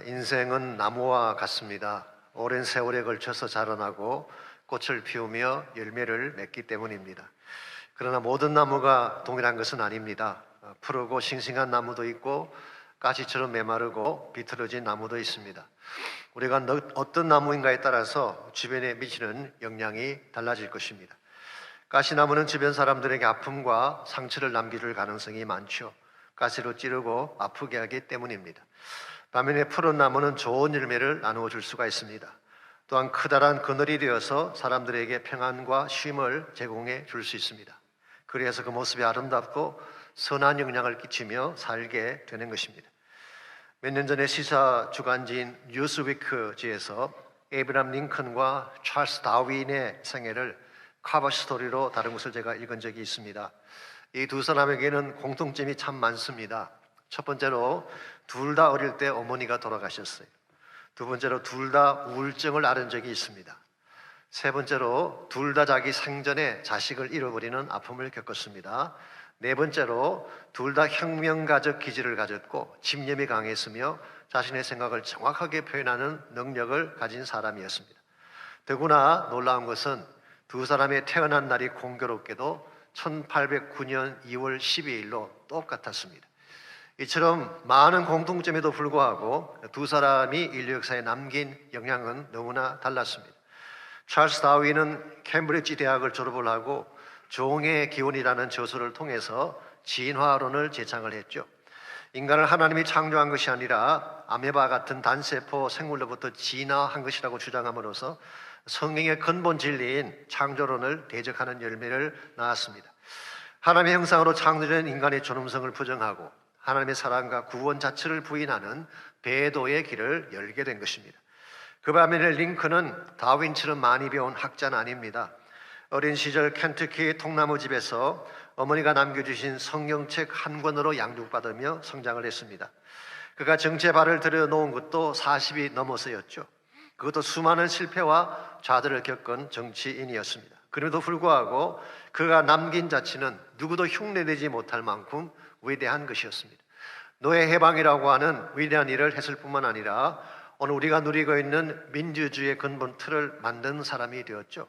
인생은 나무와 같습니다. 오랜 세월에 걸쳐서 자라나고 꽃을 피우며 열매를 맺기 때문입니다. 그러나 모든 나무가 동일한 것은 아닙니다. 푸르고 싱싱한 나무도 있고 가시처럼 메마르고 비틀어진 나무도 있습니다. 우리가 어떤 나무인가에 따라서 주변에 미치는 영향이 달라질 것입니다. 가시나무는 주변 사람들에게 아픔과 상처를 남길 가능성이 많죠. 가시로 찌르고 아프게 하기 때문입니다. 반면에 푸른 나무는 좋은 열매를 나누어 줄 수가 있습니다. 또한 커다란 그늘이 되어서 사람들에게 평안과 쉼을 제공해 줄 수 있습니다. 그래서 그 모습이 아름답고 선한 영향을 끼치며 살게 되는 것입니다. 몇 년 전에 시사 주간지인 뉴스위크지에서 에이브람 링컨과 찰스 다윈의 생애를 커버 스토리로 다룬 것을 제가 읽은 적이 있습니다. 이 두 사람에게는 공통점이 참 많습니다. 첫 번째로 둘 다 어릴 때 어머니가 돌아가셨어요. 두 번째로 둘 다 우울증을 앓은 적이 있습니다. 세 번째로 둘 다 자기 생전에 자식을 잃어버리는 아픔을 겪었습니다. 네 번째로 둘 다 혁명가적 기질을 가졌고 집념이 강했으며 자신의 생각을 정확하게 표현하는 능력을 가진 사람이었습니다. 더구나 놀라운 것은 두 사람의 태어난 날이 공교롭게도 1809년 2월 12일로 똑같았습니다. 이처럼 많은 공통점에도 불구하고 두 사람이 인류 역사에 남긴 영향은 너무나 달랐습니다. 찰스 다윈은 캠브리지 대학을 졸업을 하고 종의 기원이라는 저서를 통해서 진화론을 제창을 했죠. 인간을 하나님이 창조한 것이 아니라 아메바 같은 단세포 생물로부터 진화한 것이라고 주장함으로써 성경의 근본 진리인 창조론을 대적하는 열매를 낳았습니다. 하나님의 형상으로 창조된 인간의 존엄성을 부정하고 하나님의 사랑과 구원 자체를 부인하는 배도의 길을 열게 된 것입니다. 그 반면에 링컨은 다윈처럼 많이 배운 학자는 아닙니다. 어린 시절 켄터키 통나무집에서 어머니가 남겨주신 성경책 한 권으로 양육받으며 성장을 했습니다. 그가 정치에 발을 들여놓은 것도 40이 넘어서였죠. 그것도 수많은 실패와 좌절을 겪은 정치인이었습니다. 그럼에도 불구하고 그가 남긴 자치는 누구도 흉내내지 못할 만큼 위대한 것이었습니다. 노예 해방이라고 하는 위대한 일을 했을 뿐만 아니라 오늘 우리가 누리고 있는 민주주의의 근본 틀을 만든 사람이 되었죠.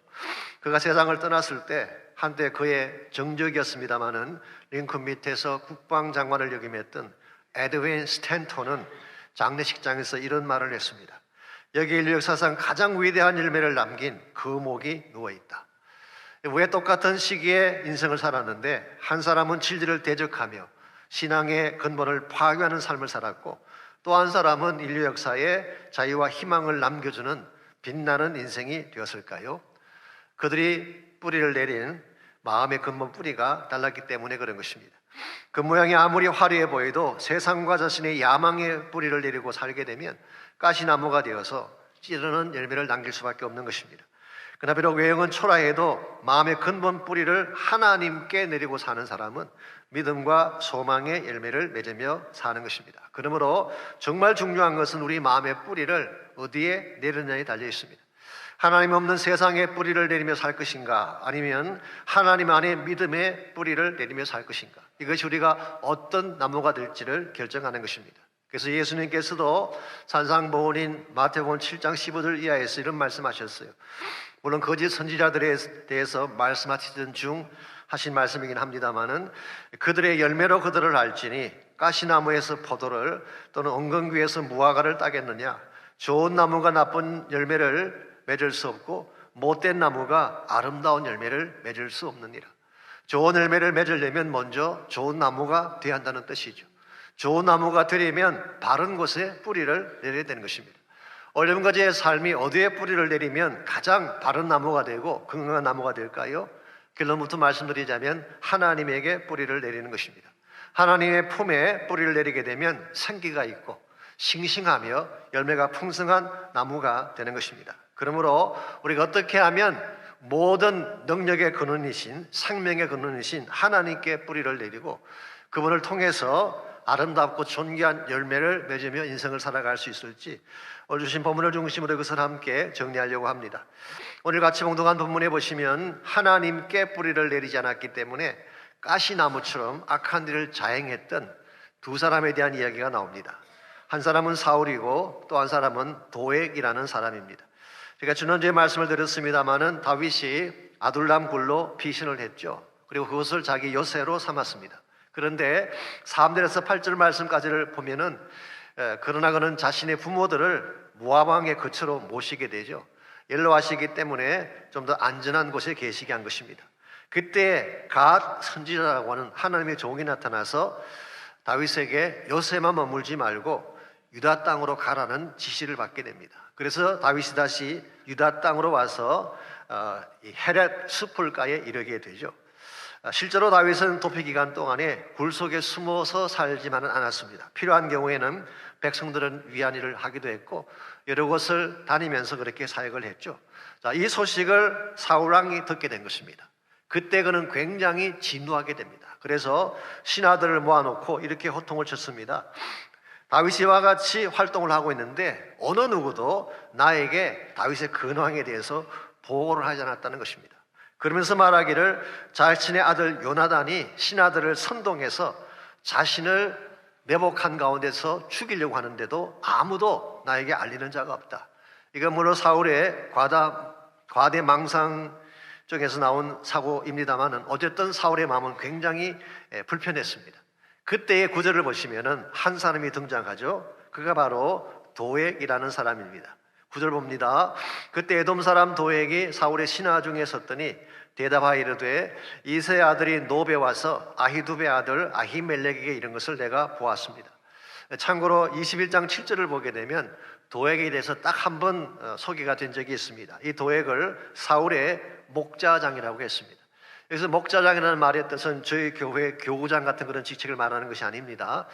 그가 세상을 떠났을 때 한때 그의 정적이었습니다마는 링컨 밑에서 국방장관을 역임했던 에드윈 스탠턴은 장례식장에서 이런 말을 했습니다. 여기 인류 역사상 가장 위대한 열매를 남긴 거목이 누워있다. 왜 똑같은 시기에 인생을 살았는데 한 사람은 진리를 대적하며 신앙의 근본을 파괴하는 삶을 살았고 또 한 사람은 인류 역사에 자유와 희망을 남겨주는 빛나는 인생이 되었을까요? 그들이 뿌리를 내린 마음의 근본 뿌리가 달랐기 때문에 그런 것입니다. 그 모양이 아무리 화려해 보여도 세상과 자신의 야망의 뿌리를 내리고 살게 되면 가시나무가 되어서 찌르는 열매를 남길 수밖에 없는 것입니다. 그러나 비록 외형은 초라해도 마음의 근본 뿌리를 하나님께 내리고 사는 사람은 믿음과 소망의 열매를 맺으며 사는 것입니다. 그러므로 정말 중요한 것은 우리 마음의 뿌리를 어디에 내리느냐에 달려 있습니다. 하나님 없는 세상에 뿌리를 내리며 살 것인가 아니면 하나님 안에 믿음의 뿌리를 내리며 살 것인가, 이것이 우리가 어떤 나무가 될지를 결정하는 것입니다. 그래서 예수님께서도 산상보훈인 마태복음 7장 15절 이하에서 이런 말씀하셨어요. 물론 거짓 선지자들에 대해서 말씀하시던 중 하신 말씀이긴 합니다마는 그들의 열매로 그들을 알지니 가시나무에서 포도를 또는 엉겅퀴에서 무화과를 따겠느냐. 좋은 나무가 나쁜 열매를 맺을 수 없고 못된 나무가 아름다운 열매를 맺을 수 없느니라. 좋은 열매를 맺으려면 먼저 좋은 나무가 되어야 한다는 뜻이죠. 좋은 나무가 되려면 바른 곳에 뿌리를 내려야 되는 것입니다. 어려운 가지의 삶이 어디에 뿌리를 내리면 가장 바른 나무가 되고 건강한 나무가 될까요? 결론부터 말씀드리자면 하나님에게 뿌리를 내리는 것입니다. 하나님의 품에 뿌리를 내리게 되면 생기가 있고 싱싱하며 열매가 풍성한 나무가 되는 것입니다. 그러므로 우리가 어떻게 하면 모든 능력의 근원이신 생명의 근원이신 하나님께 뿌리를 내리고 그분을 통해서 아름답고 존귀한 열매를 맺으며 인생을 살아갈 수 있을지 오늘 주신 본문을 중심으로 그것을 함께 정리하려고 합니다. 오늘 같이 봉독한 본문에 보시면 하나님께 뿌리를 내리지 않았기 때문에 가시나무처럼 악한 일을 자행했던 두 사람에 대한 이야기가 나옵니다. 한 사람은 사울이고 또 한 사람은 도액이라는 사람입니다. 제가 지난주에 말씀을 드렸습니다마는 다윗이 아둘람 굴로 피신을 했죠. 그리고 그것을 자기 요새로 삼았습니다. 그런데 3절에서 8절 말씀까지를 보면은 그러나 그는 자신의 부모들을 모압 왕의 거처로 모시게 되죠. 연로하시기 때문에 좀 더 안전한 곳에 계시게 한 것입니다. 그때 갓 선지자라고 하는 하나님의 종이 나타나서 다윗에게 요새만 머물지 말고 유다 땅으로 가라는 지시를 받게 됩니다. 그래서 다윗이 다시 유다 땅으로 와서 헤렛 숲을가에 이르게 되죠. 실제로 다윗은 도피 기간 동안에 굴 속에 숨어서 살지만은 않았습니다. 필요한 경우에는 백성들은 위한 일을 하기도 했고 여러 곳을 다니면서 그렇게 사역을 했죠. 자, 이 소식을 사울 왕이 듣게 된 것입니다. 그때 그는 굉장히 진노하게 됩니다. 그래서 신하들을 모아놓고 이렇게 호통을 쳤습니다. 다윗이 이와 같이 활동을 하고 있는데 어느 누구도 나에게 다윗의 근황에 대해서 보고를 하지 않았다는 것입니다. 그러면서 말하기를 자신의 아들 요나단이 신하들을 선동해서 자신을 매복한 가운데서 죽이려고 하는데도 아무도 나에게 알리는 자가 없다. 이건 물론 사울의 과대망상 쪽에서 나온 사고입니다만은 어쨌든 사울의 마음은 굉장히 불편했습니다. 그때의 구절을 보시면은 한 사람이 등장하죠. 그가 바로 도액이라는 사람입니다. 구절 봅니다. 그때 에돔 사람 도액이 사울의 신하 중에 섰더니 대답하여 이르되 이새의 아들이 노베 와서 아히두베 아들 아히멜렉에게 이른 것을 내가 보았습니다. 참고로 21장 7절을 보게 되면 도액에 대해서 딱 한 번 소개가 된 적이 있습니다. 이 도액을 사울의 목자장이라고 했습니다. 여기서 목자장이라는 말의 뜻은 저희 교회 교구장 같은 그런 직책을 말하는 것이 아닙니다.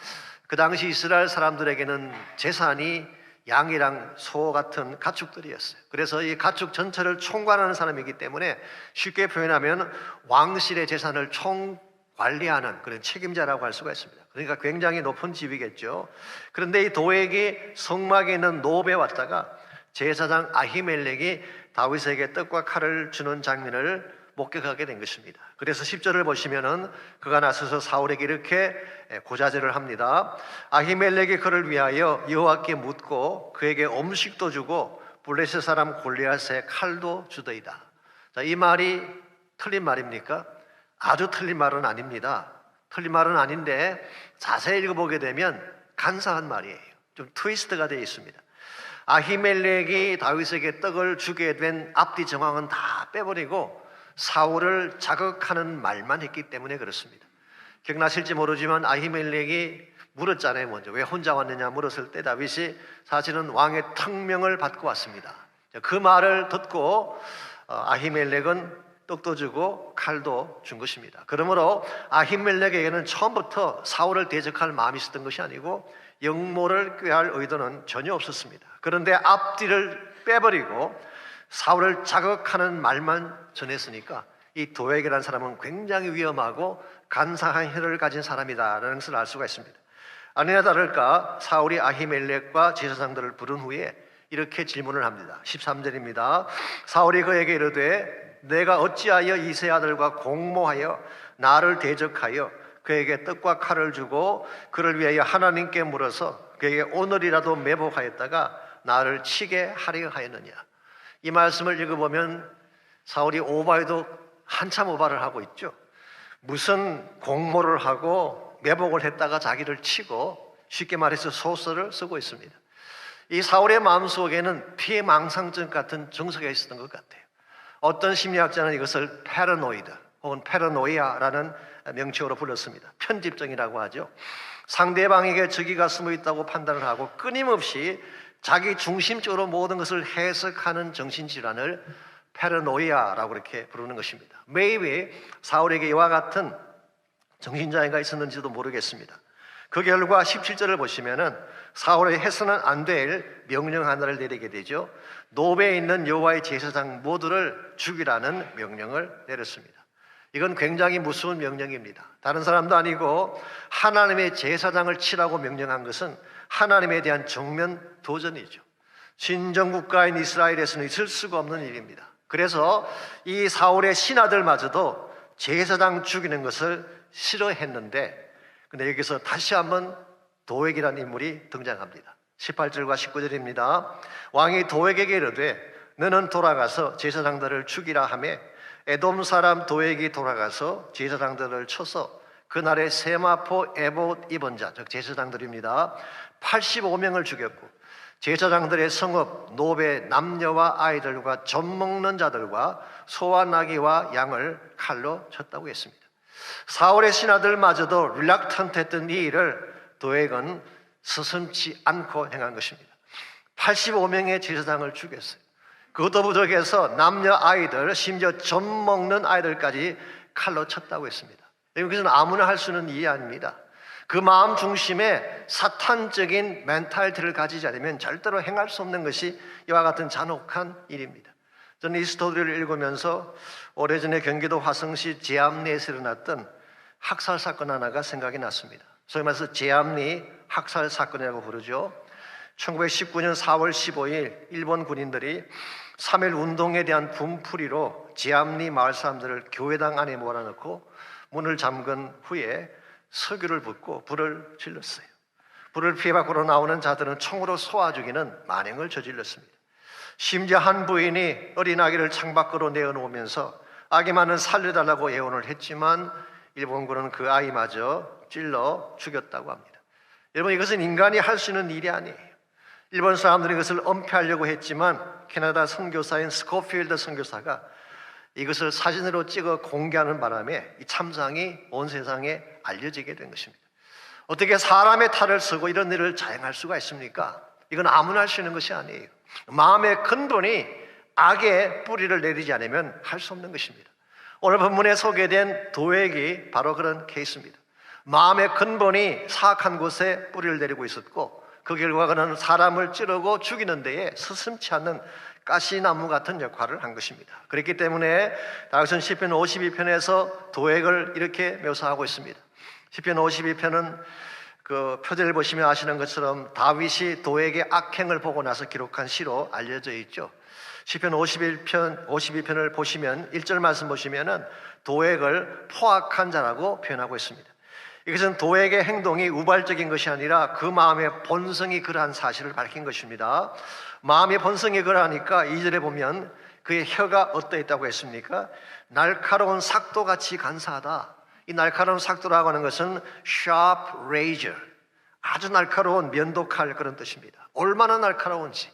그 당시 이스라엘 사람들에게는 재산이 양이랑 소 같은 가축들이었어요. 그래서 이 가축 전체를 총괄하는 사람이기 때문에 쉽게 표현하면 왕실의 재산을 총관리하는 그런 책임자라고 할 수가 있습니다. 그러니까 굉장히 높은 지위겠죠. 그런데 이 도액이 성막에 있는 노베에 왔다가 제사장 아히멜렉이 다윗에게 떡과 칼을 주는 장면을 목격하게 된 것입니다. 그래서 10절을 보시면은 그가 나서서 사울에게 이렇게 고자질을 합니다. 아히멜렉이 그를 위하여 여호와께 묻고 그에게 음식도 주고 블레셋 사람 골리앗의 칼도 주더이다. 자, 이 말이 틀린 말입니까? 아주 틀린 말은 아닙니다. 틀린 말은 아닌데 자세히 읽어보게 되면 간사한 말이에요. 좀 트위스트가 되어 있습니다. 아히멜렉이 다윗에게 떡을 주게 된 앞뒤 정황은 다 빼버리고 사울을 자극하는 말만 했기 때문에 그렇습니다. 기억나실지 모르지만 아히멜렉이 물었잖아요. 먼저 왜 혼자 왔느냐 물었을 때 다윗이 사실은 왕의 특명을 받고 왔습니다. 그 말을 듣고 아히멜렉은 떡도 주고 칼도 준 것입니다. 그러므로 아히멜렉에게는 처음부터 사울을 대적할 마음이 있었던 것이 아니고 영모를 꾀할 의도는 전혀 없었습니다. 그런데 앞뒤를 빼버리고 사울을 자극하는 말만 전했으니까 이 도액이라는 사람은 굉장히 위험하고 간사한 혈을 가진 사람이다라는 것을 알 수가 있습니다. 아니나 다를까 사울이 아히멜렉과 제사장들을 부른 후에 이렇게 질문을 합니다. 13절입니다. 사울이 그에게 이르되 내가 어찌하여 이새 아들과 공모하여 나를 대적하여 그에게 떡과 칼을 주고 그를 위하여 하나님께 물어서 그에게 오늘이라도 매복하였다가 나를 치게 하려 하였느냐. 이 말씀을 읽어보면 사울이 오바에도 한참 오바를 하고 있죠. 무슨 공모를 하고 매복을 했다가 자기를 치고 쉽게 말해서 소설을 쓰고 있습니다. 이 사울의 마음속에는 피해망상증 같은 정서가 있었던 것 같아요. 어떤 심리학자는 이것을 패러노이드 혹은 패러노이아라는 명칭으로 불렀습니다. 편집증이라고 하죠. 상대방에게 적이가 숨어 있다고 판단을 하고 끊임없이 자기 중심적으로 모든 것을 해석하는 정신질환을 패러노이아라고 이렇게 부르는 것입니다. maybe 사울에게 이와 같은 정신장애가 있었는지도 모르겠습니다. 그 결과 17절을 보시면은 사울이 해서는 안 될 명령 하나를 내리게 되죠. 노베에 있는 여호와의 제사장 모두를 죽이라는 명령을 내렸습니다. 이건 굉장히 무서운 명령입니다. 다른 사람도 아니고 하나님의 제사장을 치라고 명령한 것은 하나님에 대한 정면 도전이죠. 신정국가인 이스라엘에서는 있을 수가 없는 일입니다. 그래서 이 사울의 신하들마저도 제사장 죽이는 것을 싫어했는데 근데 여기서 다시 한번 도액이라는 인물이 등장합니다. 18절과 19절입니다. 왕이 도액에게 이르되 너는 돌아가서 제사장들을 죽이라 하매 에돔 사람 도액이 돌아가서 제사장들을 쳐서 그날에 세마포 에봇 입은 자, 즉 제사장들입니다, 85명을 죽였고 제사장들의 성읍 노베 남녀와 아이들과 젖 먹는 자들과 소와 나귀와 양을 칼로 쳤다고 했습니다. 사울의 신하들마저도 릴락턴트했던 이 일을 도액은 서슴지 않고 행한 것입니다. 85명의 제사장을 죽였어요. 그것도 부족해서 남녀 아이들, 심지어 젖 먹는 아이들까지 칼로 쳤다고 했습니다. 이것은 아무나 할 수 있는 일이 아닙니다. 그 마음 중심에 사탄적인 멘탈티를 가지지 않으면 절대로 행할 수 없는 것이 이와 같은 잔혹한 일입니다. 저는 이 스토리를 읽으면서 오래전에 경기도 화성시 제암리에서 일어났던 학살 사건 하나가 생각이 났습니다. 소위 말해서 제암리 학살 사건이라고 부르죠. 1919년 4월 15일 일본 군인들이 3.1 운동에 대한 분풀이로 제암리 마을 사람들을 교회당 안에 몰아넣고 문을 잠근 후에 석유를 붓고 불을 질렀어요. 불을 피해 밖으로 나오는 자들은 총으로 쏘아 죽이는 만행을 저질렀습니다. 심지어 한 부인이 어린아기를 창밖으로 내어놓으면서 아기만은 살려달라고 애원을 했지만 일본군은 그 아이마저 찔러 죽였다고 합니다. 여러분, 이것은 인간이 할 수 있는 일이 아니에요. 일본 사람들이 이것을 은폐하려고 했지만 캐나다 선교사인 스코필드 선교사가 이것을 사진으로 찍어 공개하는 바람에 이 참상이 온 세상에 알려지게 된 것입니다. 어떻게 사람의 탈을 쓰고 이런 일을 자행할 수가 있습니까? 이건 아무나 할 수 있는 것이 아니에요. 마음의 근본이 악의 뿌리를 내리지 않으면 할 수 없는 것입니다. 오늘 본문에 소개된 도액이 바로 그런 케이스입니다. 마음의 근본이 사악한 곳에 뿌리를 내리고 있었고 그 결과 그는 사람을 찌르고 죽이는 데에 스슴치 않는 가시나무 같은 역할을 한 것입니다. 그렇기 때문에 다윗은 시편 52편에서 도액을 이렇게 묘사하고 있습니다. 시편 52편은 그 표제를 보시면 아시는 것처럼 다윗이 도액의 악행을 보고 나서 기록한 시로 알려져 있죠. 시편 52편을 보시면 1절 말씀 보시면은 도액을 포악한 자라고 표현하고 있습니다. 이것은 도액의 행동이 우발적인 것이 아니라 그 마음의 본성이 그러한 사실을 밝힌 것입니다. 마음의 본성이 그러하니까 2절에 보면 그의 혀가 어떠했다고 했습니까? 날카로운 삭도같이 간사하다. 이 날카로운 삭도라고 하는 것은 sharp razor, 아주 날카로운 면도칼, 그런 뜻입니다. 얼마나 날카로운지.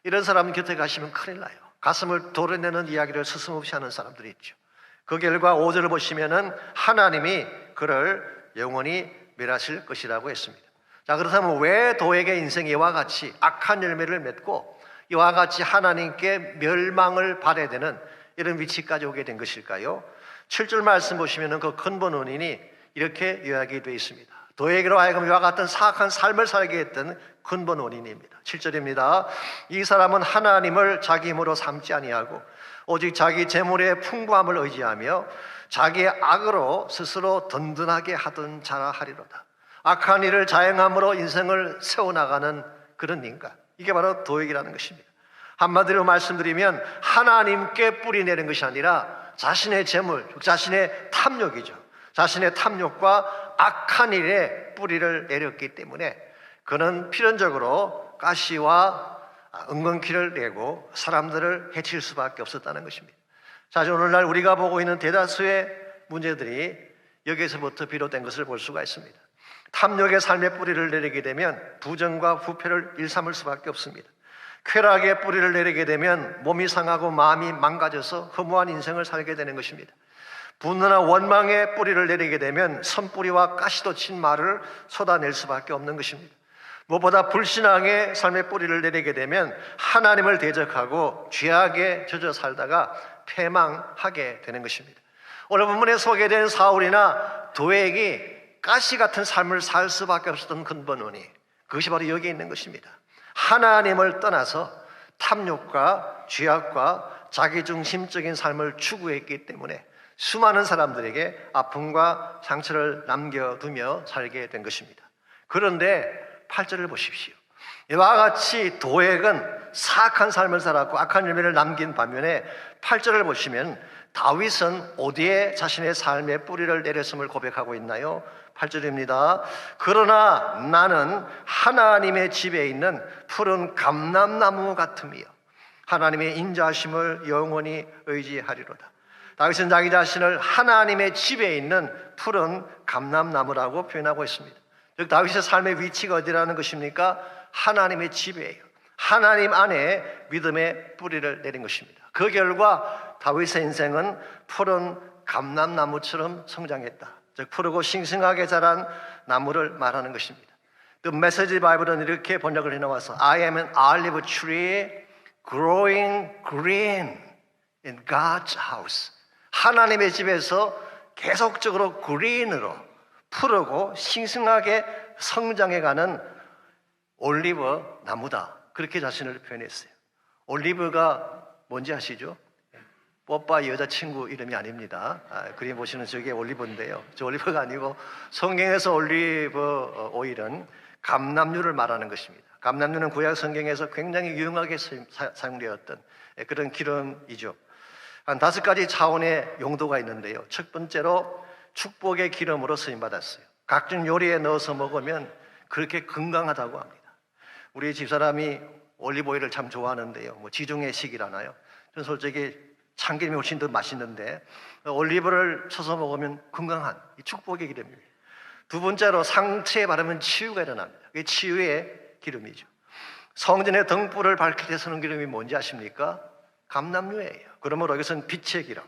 이런 사람 곁에 가시면 큰일 나요. 가슴을 도려내는 이야기를 스스럼없이 하는 사람들이 있죠. 그 결과 5절을 보시면은 하나님이 그를 영원히 멸하실 것이라고 했습니다. 자, 그렇다면 왜 도액의 인생이 이와 같이 악한 열매를 맺고 이와 같이 하나님께 멸망을 받아야 되는 이런 위치까지 오게 된 것일까요? 7절 말씀 보시면 그 근본 원인이 이렇게 요약이 되어 있습니다. 도액으로 하여금 이와 같은 사악한 삶을 살게 했던 근본 원인입니다. 7절입니다. 이 사람은 하나님을 자기 힘으로 삼지 아니하고 오직 자기 재물의 풍부함을 의지하며 자기의 악으로 스스로 든든하게 하던 자라 하리로다. 악한 일을 자행함으로 인생을 세워나가는 그런 인간, 이게 바로 도액이라는 것입니다. 한마디로 말씀드리면 하나님께 뿌리내는 것이 아니라 자신의 재물, 자신의 탐욕이죠. 자신의 탐욕과 악한 일에 뿌리를 내렸기 때문에 그는 필연적으로 가시와 은근키를 내고 사람들을 해칠 수밖에 없었다는 것입니다. 사실 오늘날 우리가 보고 있는 대다수의 문제들이 여기에서부터 비롯된 것을 볼 수가 있습니다. 탐욕의 삶의 뿌리를 내리게 되면 부정과 부패를 일삼을 수밖에 없습니다. 쾌락의 뿌리를 내리게 되면 몸이 상하고 마음이 망가져서 허무한 인생을 살게 되는 것입니다. 분노나 원망의 뿌리를 내리게 되면 선뿌리와 가시돋친 말을 쏟아낼 수밖에 없는 것입니다. 무엇보다 불신앙의 삶의 뿌리를 내리게 되면 하나님을 대적하고 죄악에 젖어 살다가 패망하게 되는 것입니다. 오늘 본문에 소개된 사울이나 도액이 가시 같은 삶을 살 수밖에 없었던 근본 원인, 그것이 바로 여기에 있는 것입니다. 하나님을 떠나서 탐욕과 죄악과 자기중심적인 삶을 추구했기 때문에 수많은 사람들에게 아픔과 상처를 남겨두며 살게 된 것입니다. 그런데 8절을 보십시오. 이와 같이 도액은 사악한 삶을 살았고 악한 열매를 남긴 반면에 8절을 보시면 다윗은 어디에 자신의 삶의 뿌리를 내렸음을 고백하고 있나요? 8절입니다. 그러나 나는 하나님의 집에 있는 푸른 감람나무 같으며 하나님의 인자하심을 영원히 의지하리로다. 다윗은 자기 자신을 하나님의 집에 있는 푸른 감람나무라고 표현하고 있습니다. 즉 다윗의 삶의 위치가 어디라는 것입니까? 하나님의 집이에요. 하나님 안에 믿음의 뿌리를 내린 것입니다. 그 결과 다윗의 인생은 푸른 감람나무처럼 성장했다. 즉 푸르고 싱싱하게 자란 나무를 말하는 것입니다. The Message 바이블은 이렇게 번역을 해놓아서 I am an olive tree growing green in God's house. 하나님의 집에서 계속적으로 그린으로 푸르고 싱싱하게 성장해가는 올리브 나무다. 그렇게 자신을 표현했어요. 올리브가 뭔지 아시죠? 뽀빠 여자친구 이름이 아닙니다. 그림 보시는 저게 올리브인데요. 저 올리브가 아니고 성경에서 올리브 오일은 감람류를 말하는 것입니다. 감람류는 구약 성경에서 굉장히 유용하게 사용되었던 그런 기름이죠. 한 5가지 차원의 용도가 있는데요. 첫 번째로 축복의 기름으로 쓰임받았어요. 각종 요리에 넣어서 먹으면 그렇게 건강하다고 합니다. 우리 집사람이 올리브 오일을 참 좋아하는데요. 뭐 지중해 식이라나요? 저는 솔직히 참기름이 훨씬 더 맛있는데 올리브를 쳐서 먹으면 건강한 이 축복의 기름입니다. 두 번째로 상처에 바르면 치유가 일어납니다. 그게 치유의 기름이죠. 성전의 등불을 밝힐 때 쓰는 기름이 뭔지 아십니까? 감람류예요. 그러므로 이것은 빛의 기름.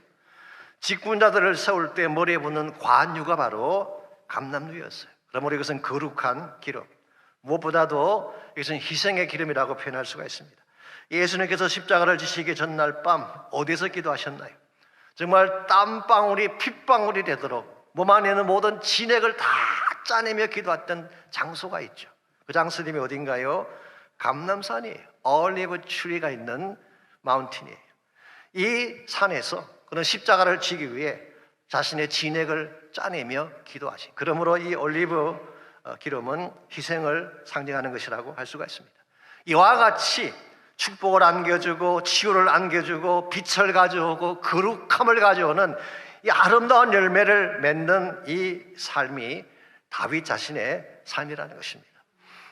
직분자들을 세울 때 머리에 붙는 관유가 바로 감람류였어요. 그러므로 이것은 거룩한 기름. 무엇보다도 이것은 희생의 기름이라고 표현할 수가 있습니다. 예수님께서 십자가를 지시기 전날 밤 어디서 기도하셨나요? 정말 땀방울이 핏방울이 되도록 몸 안에 있는 모든 진액을 다 짜내며 기도했던 장소가 있죠. 그 장소 이름이 어딘가요? 감람산이에요. 올리브 트리가 있는 마운틴이에요. 이 산에서 그런 십자가를 지기 위해 자신의 진액을 짜내며 기도하신. 그러므로 이 올리브 기름은 희생을 상징하는 것이라고 할 수가 있습니다. 이와 같이 축복을 안겨주고 치유를 안겨주고 빛을 가져오고 거룩함을 가져오는 이 아름다운 열매를 맺는 이 삶이 다윗 자신의 삶이라는 것입니다.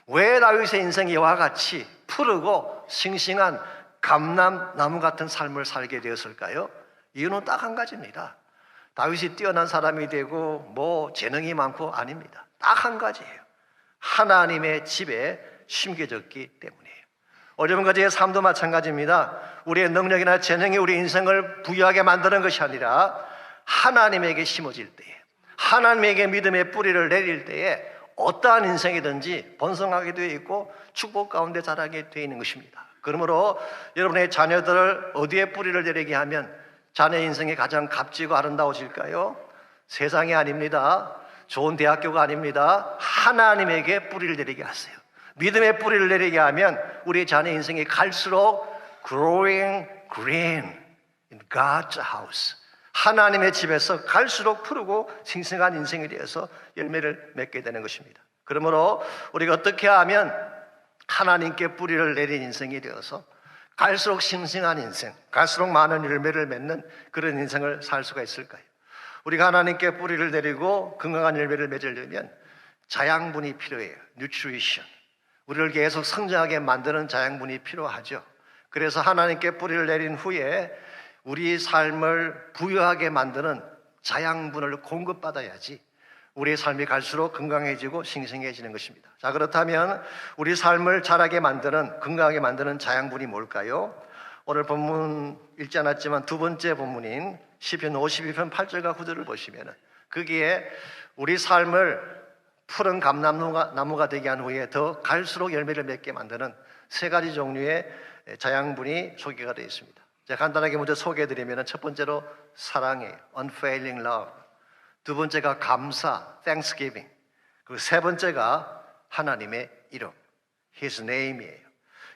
왜 다윗의 인생이 이와 같이 푸르고 싱싱한 감람나무 같은 삶을 살게 되었을까요? 이유는 딱 한 가지입니다. 다윗이 뛰어난 사람이 되고 뭐 재능이 많고 아닙니다. 딱 한 가지예요. 하나님의 집에 심겨졌기 때문이에요. 어려움까지의 삶도 마찬가지입니다. 우리의 능력이나 재능이 우리 인생을 부유하게 만드는 것이 아니라 하나님에게 심어질 때에, 하나님에게 믿음의 뿌리를 내릴 때에 어떠한 인생이든지 번성하게 되어 있고 축복 가운데 자라게 되어 있는 것입니다. 그러므로 여러분의 자녀들을 어디에 뿌리를 내리게 하면 자녀 인생이 가장 값지고 아름다워질까요? 세상이 아닙니다. 좋은 대학교가 아닙니다. 하나님에게 뿌리를 내리게 하세요. 믿음의 뿌리를 내리게 하면 우리 자녀 인생이 갈수록 growing green in God's house, 하나님의 집에서 갈수록 푸르고 싱싱한 인생이 되어서 열매를 맺게 되는 것입니다. 그러므로 우리가 어떻게 하면 하나님께 뿌리를 내린 인생이 되어서 갈수록 싱싱한 인생, 갈수록 많은 열매를 맺는 그런 인생을 살 수가 있을까요? 우리가 하나님께 뿌리를 내리고 건강한 열매를 맺으려면 자양분이 필요해요. 뉴트리션. 우리를 계속 성장하게 만드는 자양분이 필요하죠. 그래서 하나님께 뿌리를 내린 후에 우리 삶을 부유하게 만드는 자양분을 공급받아야지 우리의 삶이 갈수록 건강해지고 싱싱해지는 것입니다. 자, 그렇다면 우리 삶을 자라게 만드는, 건강하게 만드는 자양분이 뭘까요? 오늘 본문 읽지 않았지만 두 번째 본문인 시편 52편 8절과 9절을 보시면 거기에 우리 삶을 푸른 감람나무가 되게 한 후에 더 갈수록 열매를 맺게 만드는 3가지 종류의 자양분이 소개가 되어 있습니다. 제가 간단하게 먼저 소개해드리면 첫 번째로 사랑이에요. Unfailing love. 두 번째가 감사, Thanksgiving. 그리고 세 번째가 하나님의 이름, His name이에요.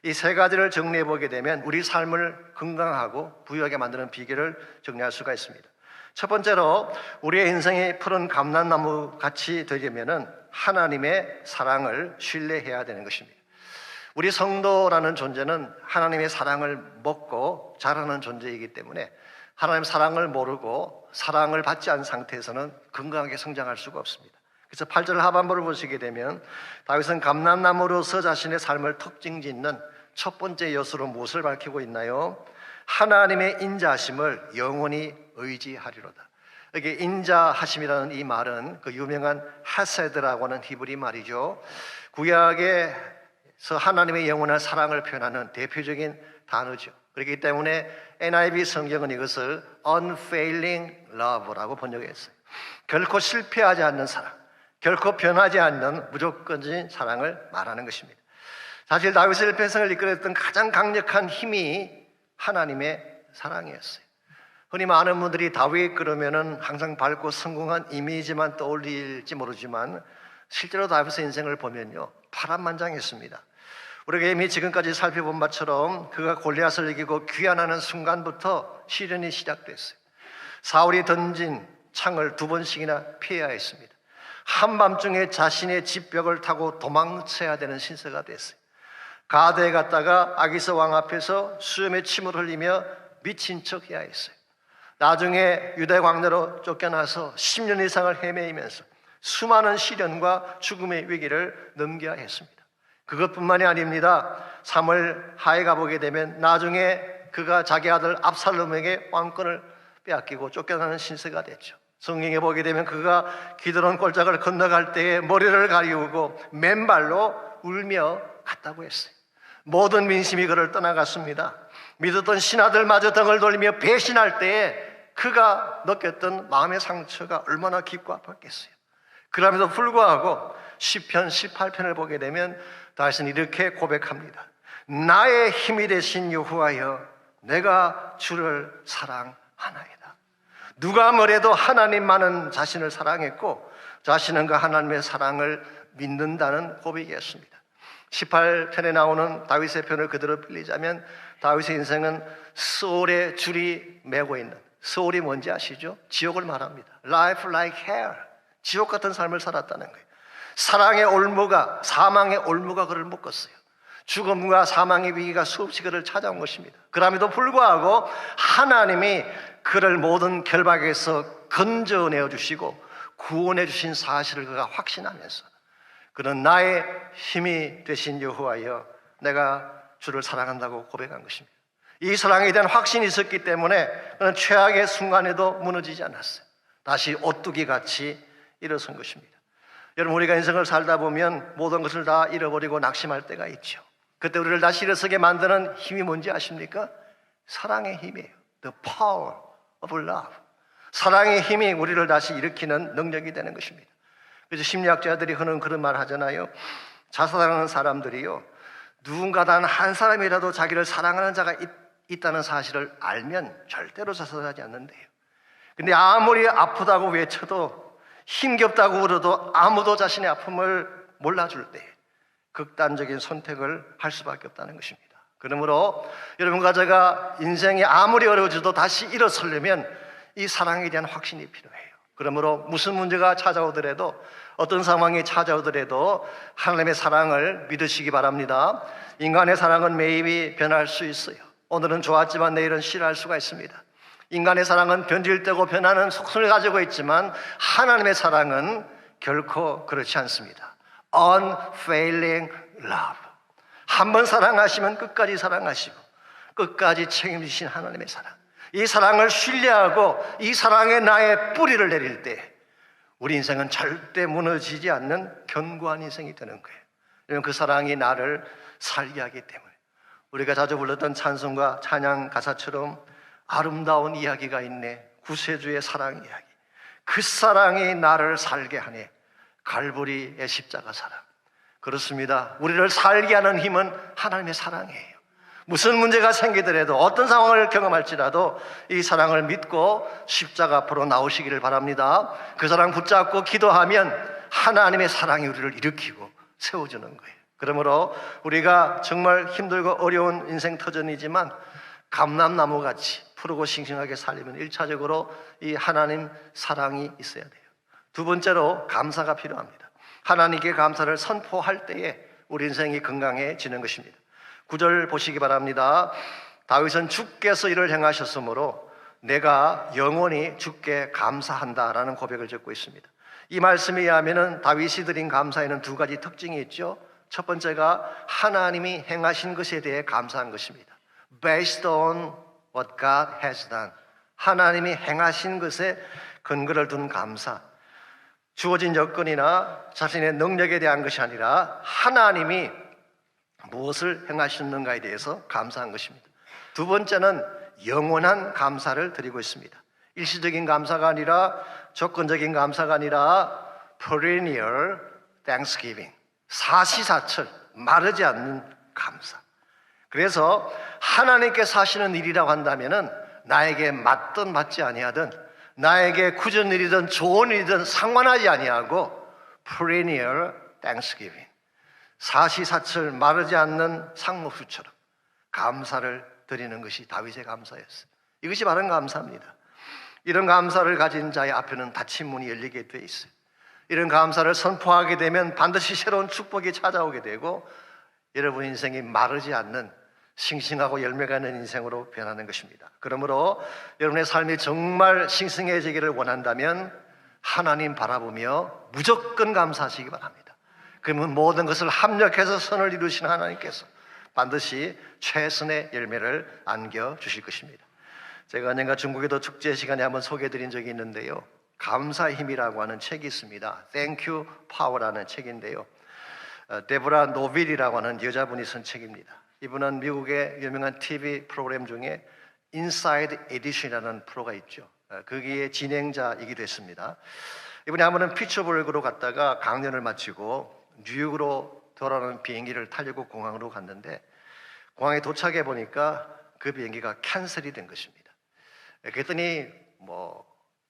이 3가지를 정리해 보게 되면 우리 삶을 건강하고 부유하게 만드는 비결을 정리할 수가 있습니다. 첫 번째로 우리의 인생이 푸른 감람나무 같이 되려면 하나님의 사랑을 신뢰해야 되는 것입니다. 우리 성도라는 존재는 하나님의 사랑을 먹고 자라는 존재이기 때문에 하나님의 사랑을 모르고 사랑을 받지 않은 상태에서는 건강하게 성장할 수가 없습니다. 그래서 8절 하반부를 보시게 되면 다윗은 감람나무로서 자신의 삶을 특징짓는 첫 번째 요소로 무엇을 밝히고 있나요? 하나님의 인자하심을 영원히 의지하리로다. 여기 인자하심이라는 이 말은 그 유명한 헤세드라고 하는 히브리 말이죠. 구약에서 하나님의 영원한 사랑을 표현하는 대표적인 단어죠. 그렇기 때문에 NIV 성경은 이것을 unfailing love라고 번역했어요. 결코 실패하지 않는 사랑, 결코 변하지 않는 무조건적인 사랑을 말하는 것입니다. 사실 다윗의 백성을 이끌었던 가장 강력한 힘이 하나님의 사랑이었어요. 흔히 많은 분들이 다윗 그러면은 항상 밝고 성공한 이미지만 떠올릴지 모르지만 실제로 다윗의 인생을 보면요, 파란만장했습니다. 우리가 이미 지금까지 살펴본 바처럼 그가 골리앗을 이기고 귀환하는 순간부터 시련이 시작됐어요. 사울이 던진 창을 2번씩이나 피해야 했습니다. 한밤중에 자신의 집벽을 타고 도망쳐야 되는 신세가 됐어요. 가드에 갔다가 아기스 왕 앞에서 수염에 침을 흘리며 미친 척 해야 했어요. 나중에 유대 광야로 쫓겨나서 10년 이상을 헤매이면서 수많은 시련과 죽음의 위기를 넘겨야 했습니다. 그것뿐만이 아닙니다. 사무엘 하에 가보게 되면 나중에 그가 자기 아들 압살롬에게 왕권을 빼앗기고 쫓겨나는 신세가 됐죠. 성경에 보게 되면 그가 기드론 골짜기를 건너갈 때에 머리를 가리우고 맨발로 울며 갔다고 했어요. 모든 민심이 그를 떠나갔습니다. 믿었던 신하들마저 등을 돌리며 배신할 때에 그가 느꼈던 마음의 상처가 얼마나 깊고 아팠겠어요. 그럼에도 불구하고 시편 18편을 보게 되면 다윗은 이렇게 고백합니다. 나의 힘이 되신 여호와여, 내가 주를 사랑하나이다. 누가 뭐래도 하나님만은 자신을 사랑했고 자신은 그 하나님의 사랑을 믿는다는 고백이었습니다. 18편에 나오는 다윗의 편을 그대로 빌리자면 다윗의 인생은 소울의 줄이 매고 있는, 소울이 뭔지 아시죠? 지옥을 말합니다. Life like hell, 지옥 같은 삶을 살았다는 거예요. 사랑의 올무가, 사망의 올무가 그를 묶었어요. 죽음과 사망의 위기가 수없이 그를 찾아온 것입니다. 그럼에도 불구하고 하나님이 그를 모든 결박에서 건져내어 주시고 구원해 주신 사실을 그가 확신하면서 그는 나의 힘이 되신 여호와여, 내가 주를 사랑한다고 고백한 것입니다. 이 사랑에 대한 확신이 있었기 때문에 그는 최악의 순간에도 무너지지 않았어요. 다시 오뚜기 같이 일어선 것입니다. 여러분, 우리가 인생을 살다 보면 모든 것을 다 잃어버리고 낙심할 때가 있죠. 그때 우리를 다시 일어서게 만드는 힘이 뭔지 아십니까? 사랑의 힘이에요. The power of love. 사랑의 힘이 우리를 다시 일으키는 능력이 되는 것입니다. 그래서 심리학자들이 하는 그런 말 하잖아요. 자살하는 사람들이요, 누군가 단 한 사람이라도 자기를 사랑하는 자가 있다는 사실을 알면 절대로 자살하지 않는데요. 근데 아무리 아프다고 외쳐도 힘겹다고 울어도 아무도 자신의 아픔을 몰라줄 때 극단적인 선택을 할 수밖에 없다는 것입니다. 그러므로 여러분과 제가 인생이 아무리 어려워져도 다시 일어서려면 이 사랑에 대한 확신이 필요해요. 그러므로 무슨 문제가 찾아오더라도, 어떤 상황이 찾아오더라도 하나님의 사랑을 믿으시기 바랍니다. 인간의 사랑은 매일이 변할 수 있어요. 오늘은 좋았지만 내일은 싫어할 수가 있습니다. 인간의 사랑은 변질되고 변하는 속성을 가지고 있지만 하나님의 사랑은 결코 그렇지 않습니다. Unfailing love. 한번 사랑하시면 끝까지 사랑하시고 끝까지 책임지신 하나님의 사랑. 이 사랑을 신뢰하고 이 사랑에 나의 뿌리를 내릴 때 우리 인생은 절대 무너지지 않는 견고한 인생이 되는 거예요. 왜냐하면 그 사랑이 나를 살게 하기 때문에. 우리가 자주 불렀던 찬송과 찬양 가사처럼 아름다운 이야기가 있네. 구세주의 사랑 이야기. 그 사랑이 나를 살게 하네. 갈보리의 십자가 사랑. 그렇습니다. 우리를 살게 하는 힘은 하나님의 사랑이에요. 무슨 문제가 생기더라도, 어떤 상황을 경험할지라도 이 사랑을 믿고 십자가 앞으로 나오시기를 바랍니다. 그 사랑 붙잡고 기도하면 하나님의 사랑이 우리를 일으키고 세워주는 거예요. 그러므로 우리가 정말 힘들고 어려운 인생 터전이지만 감람나무같이 푸르고 싱싱하게 살리면 1차적으로 이 하나님 사랑이 있어야 돼요. 두 번째로 감사가 필요합니다. 하나님께 감사를 선포할 때에 우리 인생이 건강해지는 것입니다. 9절 보시기 바랍니다. 다윗은 주께서 이를 행하셨으므로 내가 영원히 주께 감사한다라는 고백을 적고 있습니다. 이 말씀에 의하면 다윗이 드린 감사에는 두 가지 특징이 있죠. 첫 번째가 하나님이 행하신 것에 대해 감사한 것입니다. Based on what God has done. 하나님이 행하신 것에 근거를 둔 감사. 주어진 여건이나 자신의 능력에 대한 것이 아니라 하나님이 무엇을 행하셨는가에 대해서 감사한 것입니다. 두 번째는 영원한 감사를 드리고 있습니다. 일시적인 감사가 아니라 조건적인 감사가 아니라 perennial thanksgiving. 사시사철 마르지 않는 감사. 그래서 하나님께서 하시는 일이라고 한다면은 나에게 맞든 맞지 아니하든 나에게 굳은 일이든 좋은 일이든 상관하지 아니하고 perennial thanksgiving. 사시사철 마르지 않는 상록수처럼 감사를 드리는 것이 다윗의 감사였어요. 이것이 바른 감사입니다. 이런 감사를 가진 자의 앞에는 닫힌 문이 열리게 돼 있어요. 이런 감사를 선포하게 되면 반드시 새로운 축복이 찾아오게 되고 여러분 인생이 마르지 않는 싱싱하고 열매가 있는 인생으로 변하는 것입니다. 그러므로 여러분의 삶이 정말 싱싱해지기를 원한다면 하나님 바라보며 무조건 감사하시기 바랍니다. 그러면 모든 것을 합력해서 선을 이루시는 하나님께서 반드시 최선의 열매를 안겨주실 것입니다. 제가 언젠가 중국에도 축제 시간에 한번 소개해드린 적이 있는데요. 감사의 힘이라고 하는 책이 있습니다. Thank You Power라는 책인데요. 데보라 노빌이라고 하는 여자분이 쓴 책입니다. 이분은 미국의 유명한 TV 프로그램 중에 Inside Edition이라는 프로가 있죠. 거기에 진행자이기도 했습니다. 이분이 한 번은 피츠버그로 갔다가 강연을 마치고 뉴욕으로 돌아오는 비행기를 타려고 공항으로 갔는데 공항에 도착해 보니까 그 비행기가 캔슬이 된 것입니다. 그랬더니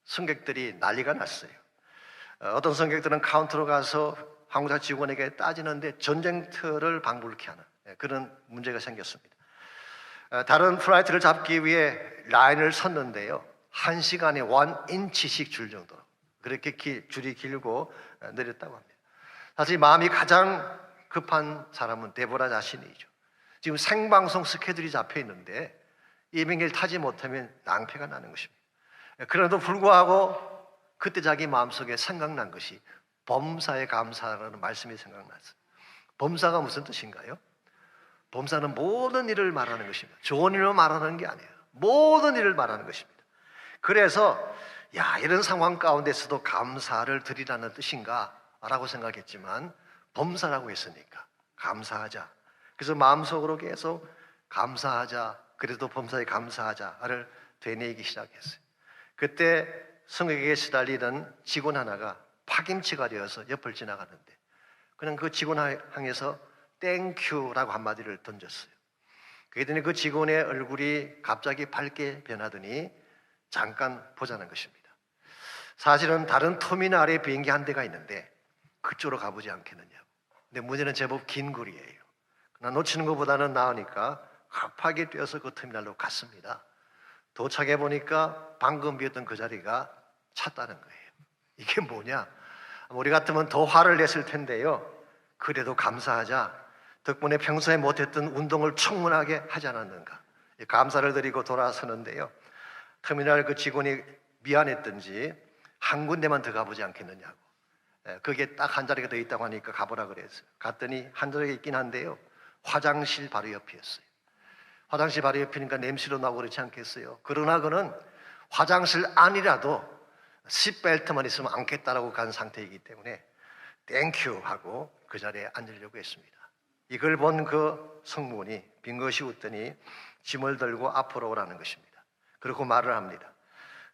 승객들이 난리가 났어요. 어떤 승객들은 카운터로 가서 항공사 직원에게 따지는데 전쟁터를 방불케 하는 그런 문제가 생겼습니다. 다른 플라이트를 잡기 위해 라인을 섰는데요. 1시간에 1인치씩 줄 정도로 그렇게 줄이 길고 내렸다고 합니다. 사실 마음이 가장 급한 사람은 데보라 자신이죠. 지금 생방송 스케줄이 잡혀 있는데 이 비행기를 타지 못하면 낭패가 나는 것입니다. 그럼에도 불구하고 그때 자기 마음속에 생각난 것이 범사에 감사라는 말씀이 생각났어요. 범사가 무슨 뜻인가요? 범사는 모든 일을 말하는 것입니다. 좋은 일을 말하는 게 아니에요. 모든 일을 말하는 것입니다. 그래서 이런 상황 가운데서도 감사를 드리라는 뜻인가? 라고 생각했지만 범사라고 했으니까 감사하자. 그래서 마음속으로 계속 감사하자. 그래도 범사에 감사하자를 되뇌이기 시작했어요. 그때 승객에게 시달리던 직원 하나가 파김치가 되어서 옆을 지나가는데 그냥 그 직원 향해서 땡큐라고 한마디를 던졌어요. 그랬더니 그 직원의 얼굴이 갑자기 밝게 변하더니 잠깐 보자는 것입니다. 사실은 다른 터미널에 비행기 한 대가 있는데 그쪽으로 가보지 않겠느냐고. 근데 문제는 제법 긴 거리예요. 그러나 놓치는 것보다는 나으니까 급하게 뛰어서 그 터미널로 갔습니다. 도착해 보니까 방금 비었던 그 자리가 찼다는 거예요. 이게 뭐냐? 우리 같으면 더 화를 냈을 텐데요. 그래도 감사하자. 덕분에 평소에 못했던 운동을 충분하게 하지 않았는가. 감사를 드리고 돌아서는데요. 터미널 그 직원이 미안했던지 한 군데만 더 가보지 않겠느냐고. 그게 딱 한 자리가 더 있다고 하니까 가보라 그랬어요. 갔더니 한 자리가 있긴 한데요. 화장실 바로 옆이었어요. 화장실 바로 옆이니까 냄새도 나고 그렇지 않겠어요? 그러나 그는 화장실 안이라도 시트벨트만 있으면 앉겠다라고 간 상태이기 때문에 땡큐 하고 그 자리에 앉으려고 했습니다. 이걸 본 그 성문이 빙긋이 웃더니 짐을 들고 앞으로 오라는 것입니다. 그리고 말을 합니다.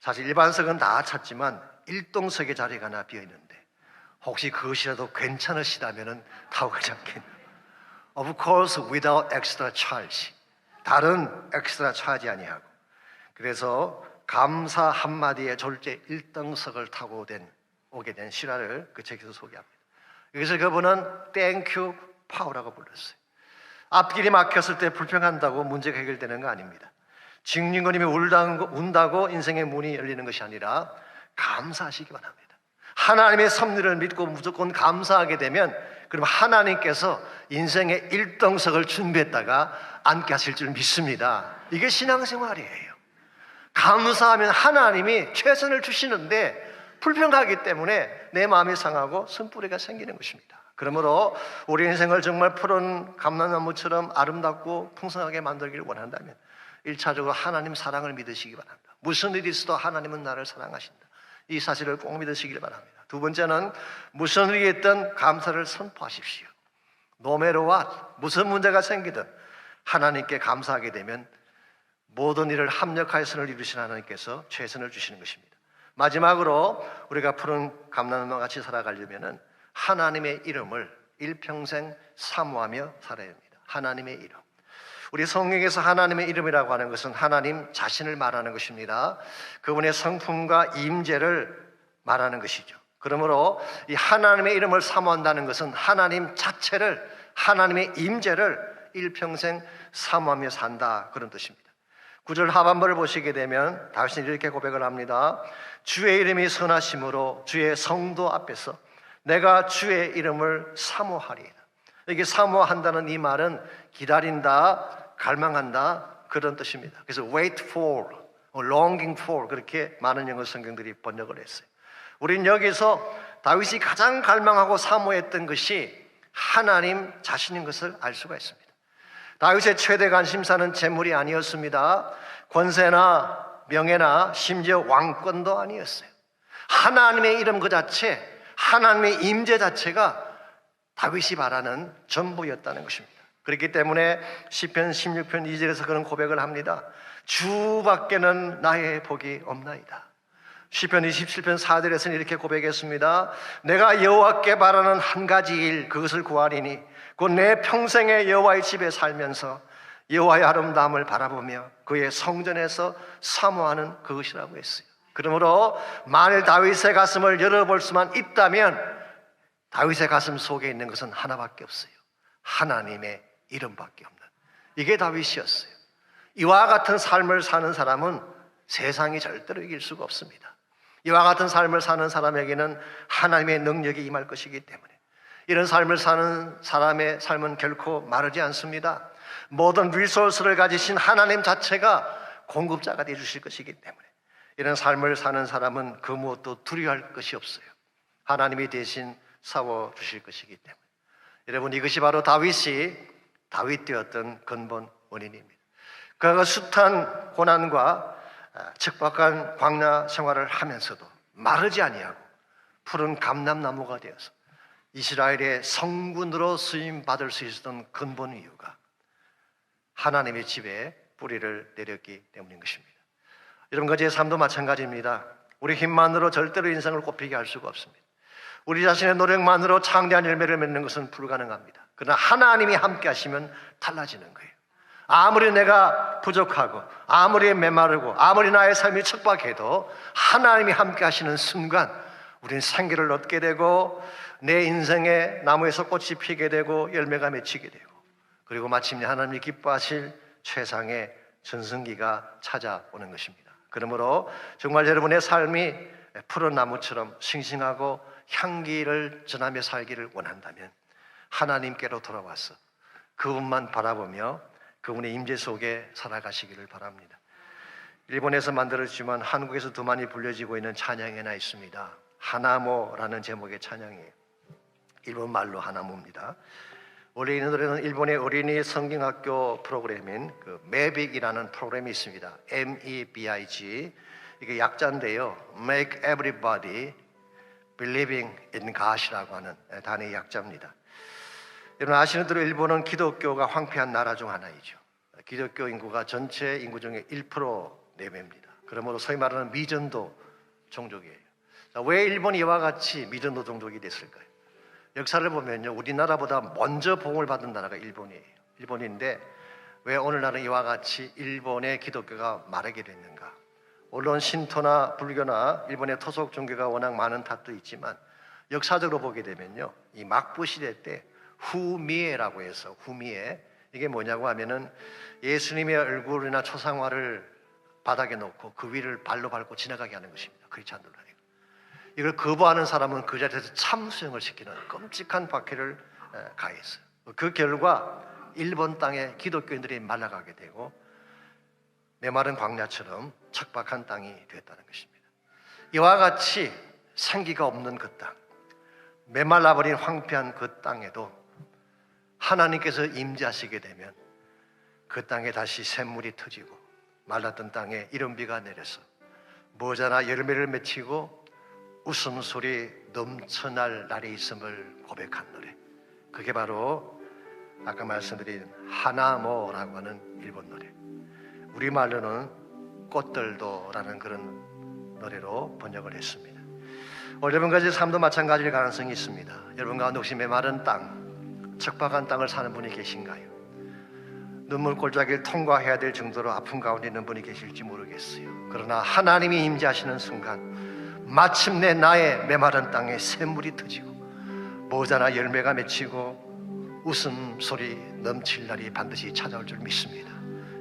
사실 일반석은 다 찼지만 1동석의 자리가 하나 비어있는데 혹시 그것이라도 괜찮으시다면 타고 가지 않겠나? Of course without extra charge. 다른 엑스트라 차지 아니하고. 그래서 감사 한마디에 졸제 1등석을 타고 오게 된 실화를 그 책에서 소개합니다. 여기서 그분은 땡큐 파워라고 불렀어요. 앞길이 막혔을 때 불평한다고 문제가 해결되는 거 아닙니다. 징징거리며 운다고 인생의 문이 열리는 것이 아니라 감사하시기 바랍니다. 하나님의 섭리를 믿고 무조건 감사하게 되면 그럼 하나님께서 인생의 1등석을 준비했다가 앉게 하실 줄 믿습니다. 이게 신앙생활이에요. 감사하면 하나님이 최선을 주시는데 불평하기 때문에 내 마음이 상하고 쓴뿌리가 생기는 것입니다. 그러므로 우리 인생을 정말 푸른 감람나무처럼 아름답고 풍성하게 만들기를 원한다면 1차적으로 하나님 사랑을 믿으시기 바랍니다. 무슨 일이 있어도 하나님은 나를 사랑하신다. 이 사실을 꼭 믿으시길 바랍니다. 두 번째는 무슨 일이 있든 감사를 선포하십시오. No matter what, 무슨 문제가 생기든 하나님께 감사하게 되면 모든 일을 합력하여 선을 이루신 하나님께서 최선을 주시는 것입니다. 마지막으로 우리가 푸른 감람나무와 같이 살아가려면 하나님의 이름을 일평생 사모하며 살아야 합니다. 하나님의 이름. 우리 성경에서 하나님의 이름이라고 하는 것은 하나님 자신을 말하는 것입니다. 그분의 성품과 임재를 말하는 것이죠. 그러므로 이 하나님의 이름을 사모한다는 것은 하나님 자체를, 하나님의 임재를 일평생 사모하며 산다, 그런 뜻입니다. 9절 하반부를 보시게 되면 다윗은 이렇게 고백을 합니다. 주의 이름이 선하심으로 주의 성도 앞에서 내가 주의 이름을 사모하리이다. 이게 사모한다는 이 말은 기다린다, 갈망한다, 그런 뜻입니다. 그래서 wait for, longing for, 그렇게 많은 영어 성경들이 번역을 했어요. 우린 여기서 다윗이 가장 갈망하고 사모했던 것이 하나님 자신인 것을 알 수가 있습니다. 다윗의 최대 관심사는 재물이 아니었습니다. 권세나 명예나 심지어 왕권도 아니었어요. 하나님의 이름 그 자체, 하나님의 임재 자체가 다윗이 바라는 전부였다는 것입니다. 그렇기 때문에 시편 16편 2절에서 그런 고백을 합니다. 주밖에는 나의 복이 없나이다. 시편 27편 4절에서는 이렇게 고백했습니다. 내가 여호와께 바라는 한 가지 일, 그것을 구하리니 곧 내 평생에 여호와의 집에 살면서 여호와의 아름다움을 바라보며 그의 성전에서 사모하는 그것이라고 했어요. 그러므로 만일 다윗의 가슴을 열어볼 수만 있다면 다윗의 가슴 속에 있는 것은 하나밖에 없어요. 하나님의 이름밖에 없는, 이게 다윗이었어요. 이와 같은 삶을 사는 사람은 세상이 절대로 이길 수가 없습니다. 이와 같은 삶을 사는 사람에게는 하나님의 능력이 임할 것이기 때문에 이런 삶을 사는 사람의 삶은 결코 마르지 않습니다. 모든 리소스를 가지신 하나님 자체가 공급자가 되어 주실 것이기 때문에 이런 삶을 사는 사람은 그 무엇도 두려워할 것이 없어요. 하나님이 대신 싸워 주실 것이기 때문에. 여러분, 이것이 바로 다윗이 다윗 되었던 근본 원인입니다. 그가 숱한 고난과 척박한 광야 생활을 하면서도 마르지 아니하고 푸른 감람나무가 되어서 이스라엘의 성군으로 쓰임 받을 수 있었던 근본 이유가 하나님의 집에 뿌리를 내렸기 때문인 것입니다. 여러분과 제 삶도 마찬가지입니다. 우리 힘만으로 절대로 인생을 꽃피게 할 수가 없습니다. 우리 자신의 노력만으로 창대한 열매를 맺는 것은 불가능합니다. 그러나 하나님이 함께 하시면 달라지는 거예요. 아무리 내가 부족하고 아무리 메마르고 아무리 나의 삶이 척박해도 하나님이 함께 하시는 순간 우리는 생기를 얻게 되고 내 인생의 나무에서 꽃이 피게 되고 열매가 맺히게 되고 그리고 마침내 하나님이 기뻐하실 최상의 전성기가 찾아오는 것입니다. 그러므로 정말 여러분의 삶이 푸른 나무처럼 싱싱하고 향기를 전하며 살기를 원한다면 하나님께로 돌아와서 그분만 바라보며 그분의 임재 속에 살아가시기를 바랍니다. 일본에서 만들어지지만 한국에서 더 많이 불려지고 있는 찬양이 하나 있습니다. 하나모라는 제목의 찬양이에요. 일본 말로 하나모입니다. 원래 이 노래는 일본의 어린이 성경학교 프로그램인 그 MEBIG이라는 프로그램이 있습니다. MEBIG, 이게 약자인데요. Make Everybody Believing in God이라고 하는 단어의 약자입니다. 여러분 아시는 대로 일본은 기독교가 황폐한 나라 중 하나이죠. 기독교 인구가 전체 인구 중에 1% 내외입니다. 그러므로 소위 말하는 미전도 종족이에요. 자, 왜 일본이 이와 같이 미전도 종족이 됐을까요? 역사를 보면요, 우리나라보다 먼저 복음을 받은 나라가 일본이에요. 일본인데 왜 오늘날은 이와 같이 일본의 기독교가 마르게 됐는가? 물론 신토나 불교나 일본의 토속 종교가 워낙 많은 탓도 있지만 역사적으로 보게 되면요, 이 막부 시대 때 후미에라고 해서 후미에, 이게 뭐냐고 하면은 예수님의 얼굴이나 초상화를 바닥에 놓고 그 위를 발로 밟고 지나가게 하는 것입니다. 크리스찬들로. 이걸 거부하는 사람은 그 자리에서 참수형을 시키는 끔찍한 박해를 가했어요. 그 결과 일본 땅에 기독교인들이 말라가게 되고 메마른 광야처럼 척박한 땅이 되었다는 것입니다. 이와 같이 생기가 없는 그 땅, 메말라버린 황폐한 그 땅에도 하나님께서 임재하시게 되면 그 땅에 다시 샘물이 터지고 말랐던 땅에 이른비가 내려서 모자나 열매를 맺히고 웃음소리 넘쳐날 날이 있음을 고백한 노래, 그게 바로 아까 말씀드린 하나모라고 하는 일본 노래, 우리말로는 꽃들도라는 그런 노래로 번역을 했습니다. 오늘 여러분까지 삶도 마찬가지일 가능성이 있습니다. 여러분 가운데 혹시 메마른 땅, 척박한 땅을 사는 분이 계신가요? 눈물 골짜기를 통과해야 될 정도로 아픔 가운데 있는 분이 계실지 모르겠어요. 그러나 하나님이 임재하시는 순간 마침내 나의 메마른 땅에 샘물이 터지고 모자나 열매가 맺히고 웃음소리 넘칠 날이 반드시 찾아올 줄 믿습니다.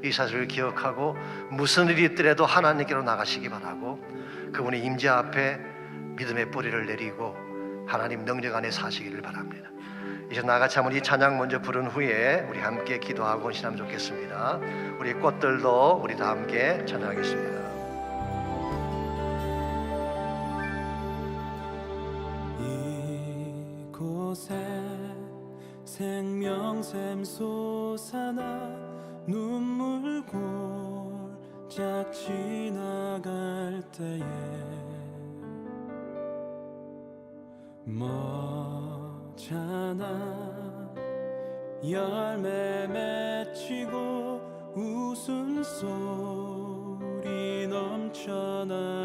이 사실을 기억하고 무슨 일이 있더라도 하나님께로 나가시기 바라고, 그분의 임재 앞에 믿음의 뿌리를 내리고 하나님 능력 안에 사시기를 바랍니다. 이제 나같이 한번 이 찬양 먼저 부른 후에 우리 함께 기도하고 헌신하면 좋겠습니다. 우리 꽃들도 우리 다 함께 찬양하겠습니다. 이곳에 생명샘 솟아나 눈물 골짝 지나갈 때에 머잖아 열매 맺히고 웃음소리 넘쳐나리라.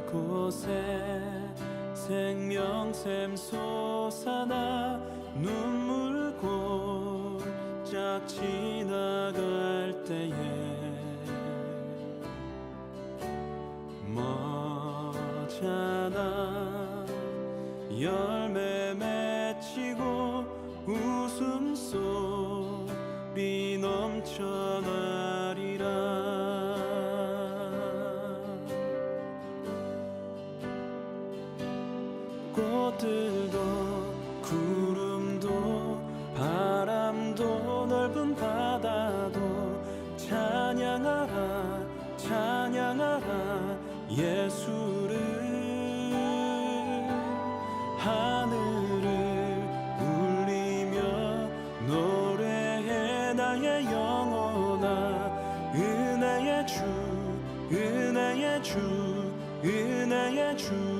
이곳에 생명샘 솟아나 눈물 골짝 지나갈 때에 머잖아 열매 맺히고 웃음소리 넘쳐나리라. 꽃들도 구름도 바람도 넓은 바다도 찬양하라 찬양하라 예수를. 하늘을 울리며 노래해 나의 영혼아. 은혜의 주 은혜의 주 은혜의 주.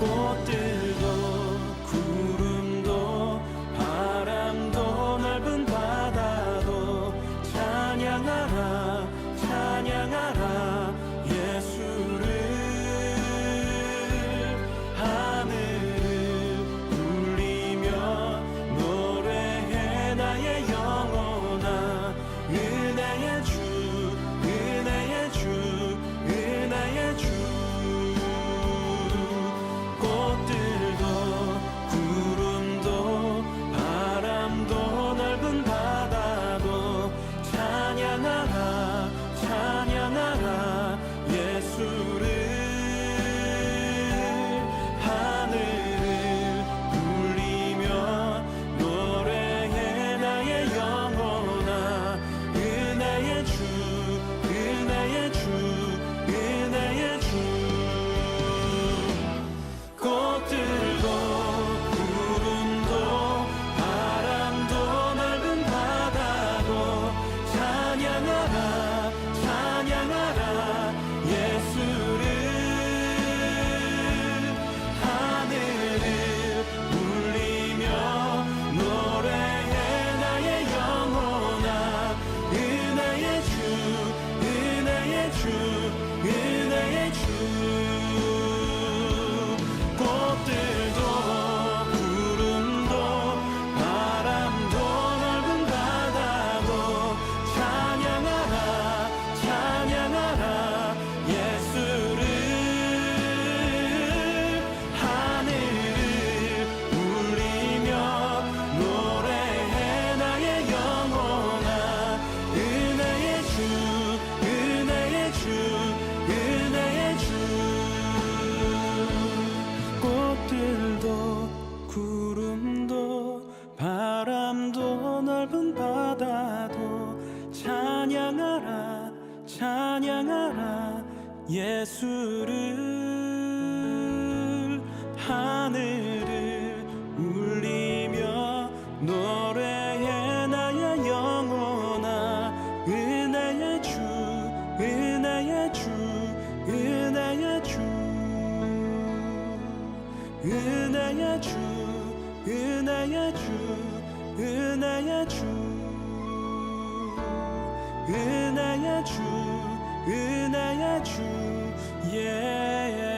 꽃들도 구름도 바람도 넓은 바다도 찬양하라 찬양하라 예수를. 하늘을 울리며 노래해 나의 영혼아. 은혜의 주 은혜의 주 은혜의 주. 꽃들도 구름도 바람도 넓은 바다도 찬양하라 찬양하라 찬양하라 예수를 하늘을 울리며 노래해 나의 영혼아 은혜의 주 은혜의 주 은혜의 주 은혜의 주 은혜의 주 은혜의 주 은혜의 주 은혜의 주 예